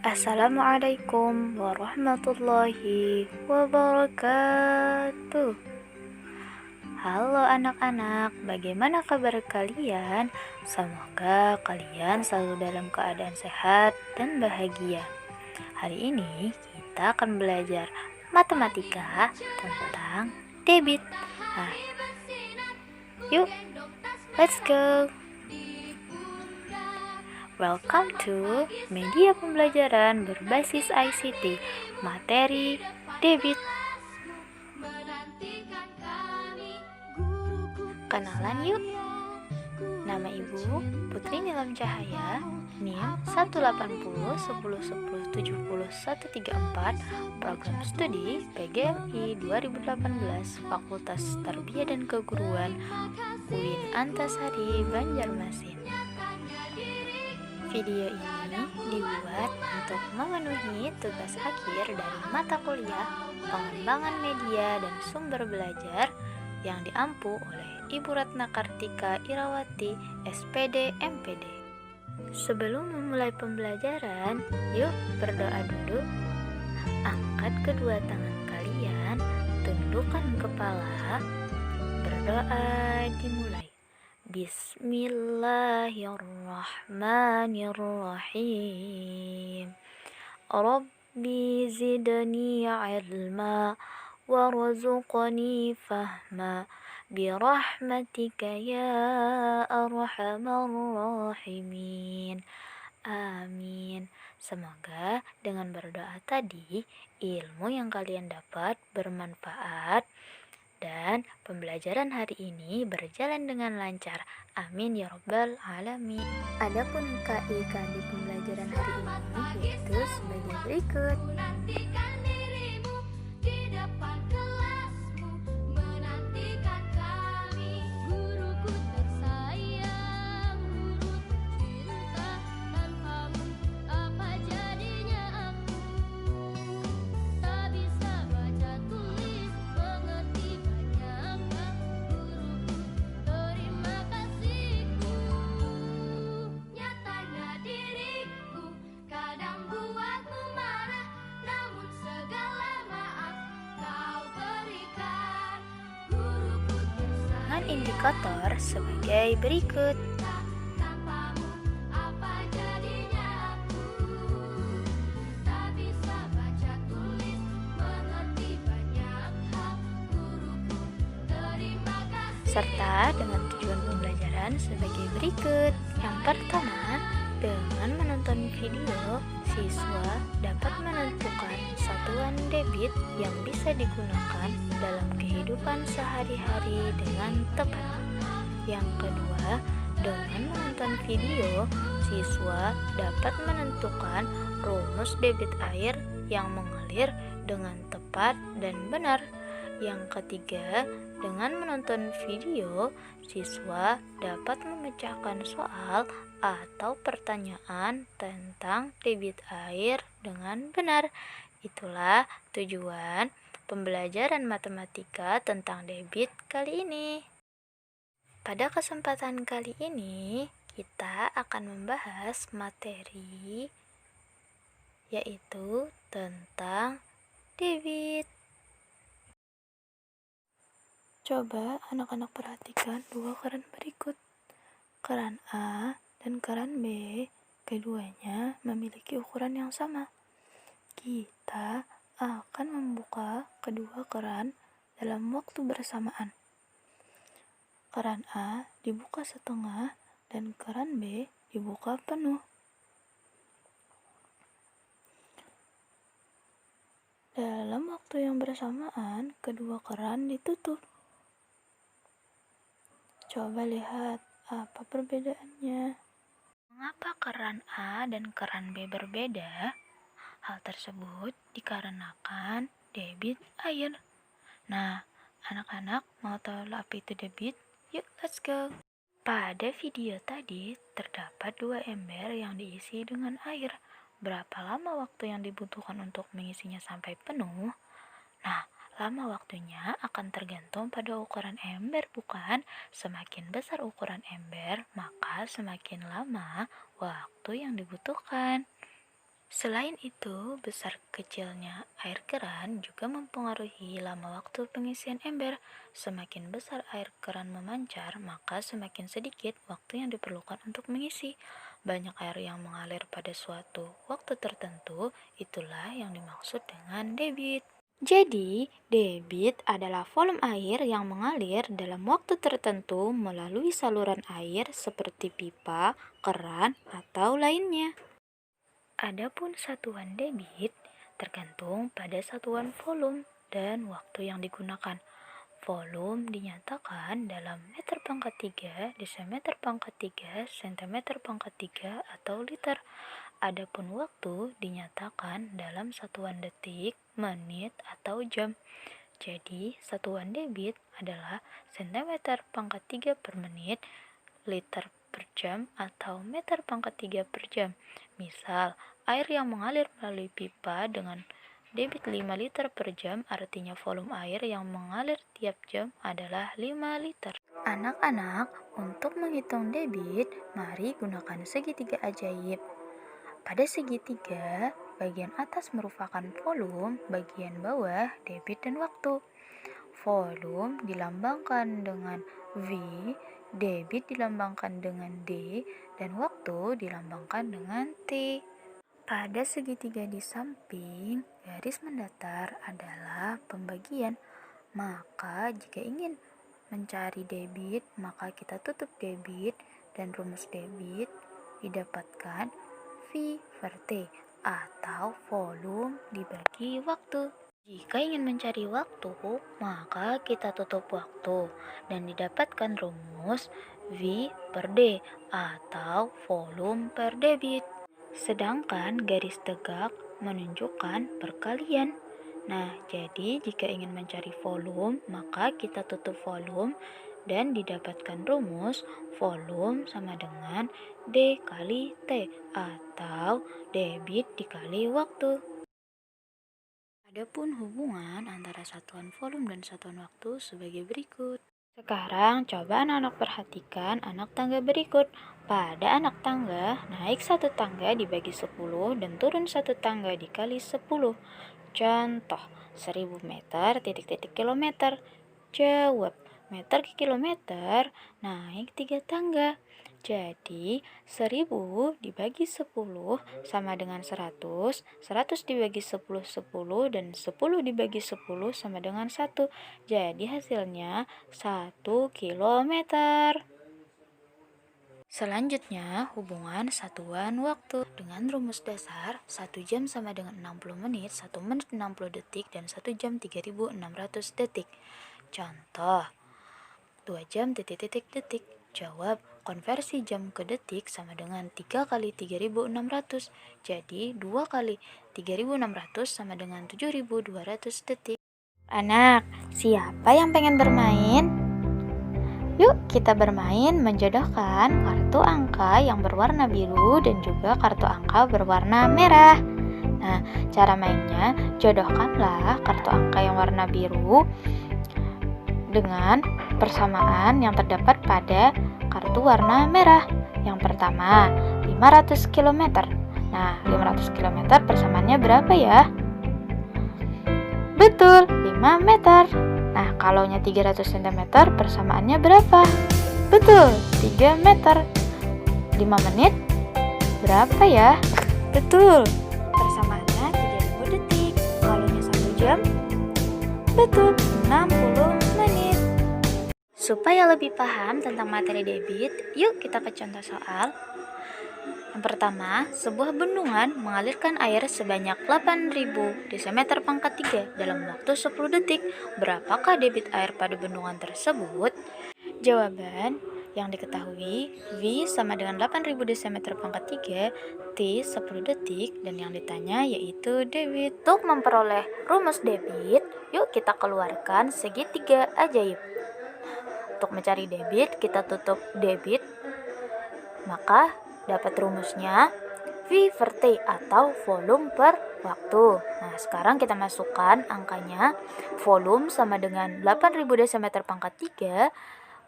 Assalamualaikum warahmatullahi wabarakatuh. Halo anak-anak, bagaimana kabar kalian? Semoga kalian selalu dalam keadaan sehat dan bahagia. Hari ini kita akan belajar matematika tentang debit. Nah, yuk, let's go. Welcome to media pembelajaran berbasis ICT, materi debit. Kenalan yuk. Nama Ibu Putri Nilam Cahaya, NIM 1801010701134, Program Studi PGMI 2018, Fakultas Tarbiyah dan Keguruan, UIN Antasari, Banjarmasin. Video ini dibuat untuk memenuhi tugas akhir dari mata kuliah Pengembangan Media dan Sumber Belajar yang diampu oleh Ibu Ratna Kartika Irawati, SPD, MPD. Sebelum memulai pembelajaran, yuk berdoa dulu. Angkat kedua tangan kalian, tundukkan kepala, berdoa dimulai. Bismillahirrahmanirrahim. Rabbi zidni ilma warzuqni fahma birahmatika ya arhamar rahimin. Amin. Semoga dengan berdoa tadi ilmu yang kalian dapat bermanfaat dan pembelajaran hari ini berjalan dengan lancar. Amin ya rabbal alamin. Adapun KIK di pembelajaran hari ini yaitu sebagai berikut. Indikator sebagai berikut. Serta dengan tujuan pembelajaran sebagai berikut. Yang pertama, dengan menonton video, siswa dapat menentukan satuan debit yang bisa digunakan dalam kehidupan sehari-hari dengan tepat. Yang kedua, dengan menonton video, siswa dapat menentukan rumus debit air yang mengalir dengan tepat dan benar. Yang ketiga, dengan menonton video, siswa dapat memecahkan soal atau pertanyaan tentang debit air dengan benar. Itulah tujuan pembelajaran matematika tentang debit kali ini. Pada kesempatan kali ini, kita akan membahas materi yaitu tentang debit. Coba anak-anak perhatikan dua keran berikut. Keran A dan keran B, keduanya memiliki ukuran yang sama. Kita akan membuka kedua keran dalam waktu bersamaan. Keran A dibuka setengah dan keran B dibuka penuh. Dalam waktu yang bersamaan, kedua keran ditutup. Coba lihat apa perbedaannya. Mengapa keran A dan keran B berbeda? Hal tersebut dikarenakan debit air. Nah, anak-anak mau tahu apa itu debit? Yuk, let's go. Pada video tadi terdapat 2 ember yang diisi dengan air. Berapa lama waktu yang dibutuhkan untuk mengisinya sampai penuh? Nah, lama waktunya akan tergantung pada ukuran ember, bukan? Semakin besar ukuran ember, maka semakin lama waktu yang dibutuhkan. Selain itu, besar kecilnya air keran juga mempengaruhi lama waktu pengisian ember. Semakin besar air keran memancar, maka semakin sedikit waktu yang diperlukan untuk mengisi. Banyak air yang mengalir pada suatu waktu tertentu, itulah yang dimaksud dengan debit. Jadi, debit adalah volume air yang mengalir dalam waktu tertentu melalui saluran air seperti pipa, keran, atau lainnya. Adapun satuan debit tergantung pada satuan volume dan waktu yang digunakan. Volume dinyatakan dalam meter pangkat 3, desimeter pangkat 3, sentimeter pangkat 3, atau liter. Adapun waktu dinyatakan dalam satuan detik, menit, atau jam. Jadi, satuan debit adalah sentimeter pangkat 3 per menit, liter per jam, atau meter pangkat 3 per jam. Misal, air yang mengalir melalui pipa dengan debit 5 liter per jam artinya volume air yang mengalir tiap jam adalah 5 liter. Anak-anak, untuk menghitung debit, mari gunakan segitiga ajaib. Pada segitiga, bagian atas merupakan volume, bagian bawah debit dan waktu. Volume dilambangkan dengan V, debit dilambangkan dengan D, dan waktu dilambangkan dengan T. Pada segitiga di samping, garis mendatar adalah pembagian. Maka jika ingin mencari debit, maka kita tutup debit dan rumus debit didapatkan V per T atau volume dibagi waktu. Jika ingin mencari waktu, maka kita tutup waktu dan didapatkan rumus V per D atau volume per debit. Sedangkan garis tegak menunjukkan perkalian. Nah, jadi jika ingin mencari volume, maka kita tutup volume dan didapatkan rumus volume sama dengan D kali T atau debit dikali waktu. Adapun hubungan antara satuan volume dan satuan waktu sebagai berikut. Sekarang coba anak-anak perhatikan anak tangga berikut. Pada anak tangga, naik satu tangga dibagi 10 dan turun satu tangga dikali 10. Contoh, 1000 meter titik-titik kilometer. Jawab, meter ke kilometer naik 3 tangga. Jadi, 1000 dibagi 10 sama dengan 100, 100 dibagi 10, 10, dan 10 dibagi 10 sama dengan 1. Jadi, hasilnya 1 kilometer. Selanjutnya, hubungan satuan waktu. Dengan rumus dasar, 1 jam sama dengan 60 menit, 1 menit 60 detik, dan 1 jam 3600 detik. Contoh, 2 jam titik-titik detik. Jawab, konversi jam ke detik sama dengan 3 kali 3600. Jadi, 2 kali 3600 sama dengan 7200 detik. Anak, siapa yang pengen bermain? Yuk kita bermain menjodohkan kartu angka yang berwarna biru dan juga kartu angka berwarna merah. Nah, cara mainnya, jodohkanlah kartu angka yang warna biru dengan persamaan yang terdapat pada kartu warna merah. Yang pertama, 500 km. Nah, 500 km persamaannya berapa ya? Betul, 5 meter. Nah, kalaunya 300 cm persamaannya berapa? Betul, 3 meter. 5 menit berapa ya? Betul, persamaannya 3000 detik. Kalaunya 1 jam? Betul, 60 menit. Supaya lebih paham tentang materi debit, yuk kita ke contoh soal. Yang pertama, sebuah bendungan mengalirkan air sebanyak 8000 desimeter pangkat 3 dalam waktu 10 detik. Berapakah debit air pada bendungan tersebut? Jawaban yang diketahui, V sama dengan 8000 desimeter pangkat 3, T 10 detik, dan yang ditanya yaitu debit. Untuk memperoleh rumus debit, yuk kita keluarkan segitiga ajaib. Untuk mencari debit, kita tutup debit, maka dapat rumusnya V per T atau volume per waktu. Nah, sekarang kita masukkan angkanya. Volume sama dengan 8000 desimeter pangkat 3,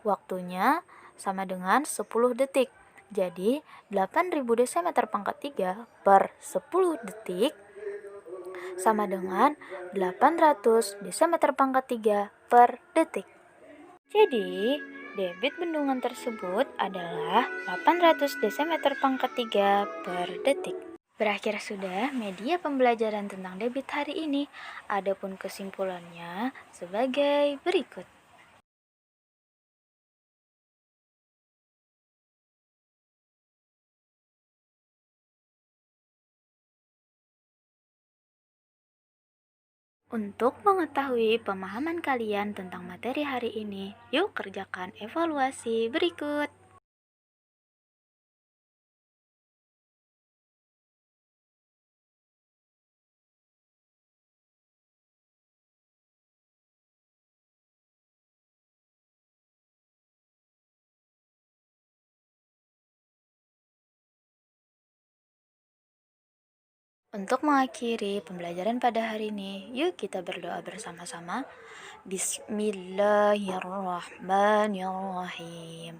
waktunya sama dengan 10 detik. Jadi 8.000 desimeter pangkat 3 per 10 detik sama dengan 800 desimeter pangkat 3 per detik. Jadi, debit bendungan tersebut adalah 800 desimeter pangkat 3 per detik. Berakhir sudah media pembelajaran tentang debit hari ini. Adapun kesimpulannya sebagai berikut. Untuk mengetahui pemahaman kalian tentang materi hari ini, yuk kerjakan evaluasi berikut. Untuk mengakhiri pembelajaran pada hari ini, yuk kita berdoa bersama-sama. Bismillahirrahmanirrahim.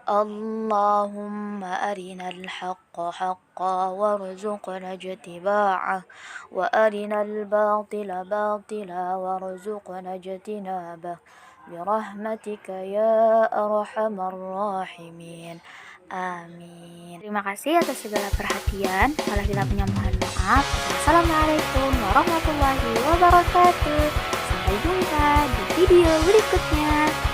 Allahumma arinal haqqa haqqa warzuqna ijtiba'ah wa arinal batila batila warzuqna ijtinabah birahmatika ya arhamar rahimin. Amin. Terima kasih atas segala perhatian. Kalau kita punya mohon maaf. Assalamualaikum warahmatullahi wabarakatuh. Sampai jumpa di video berikutnya.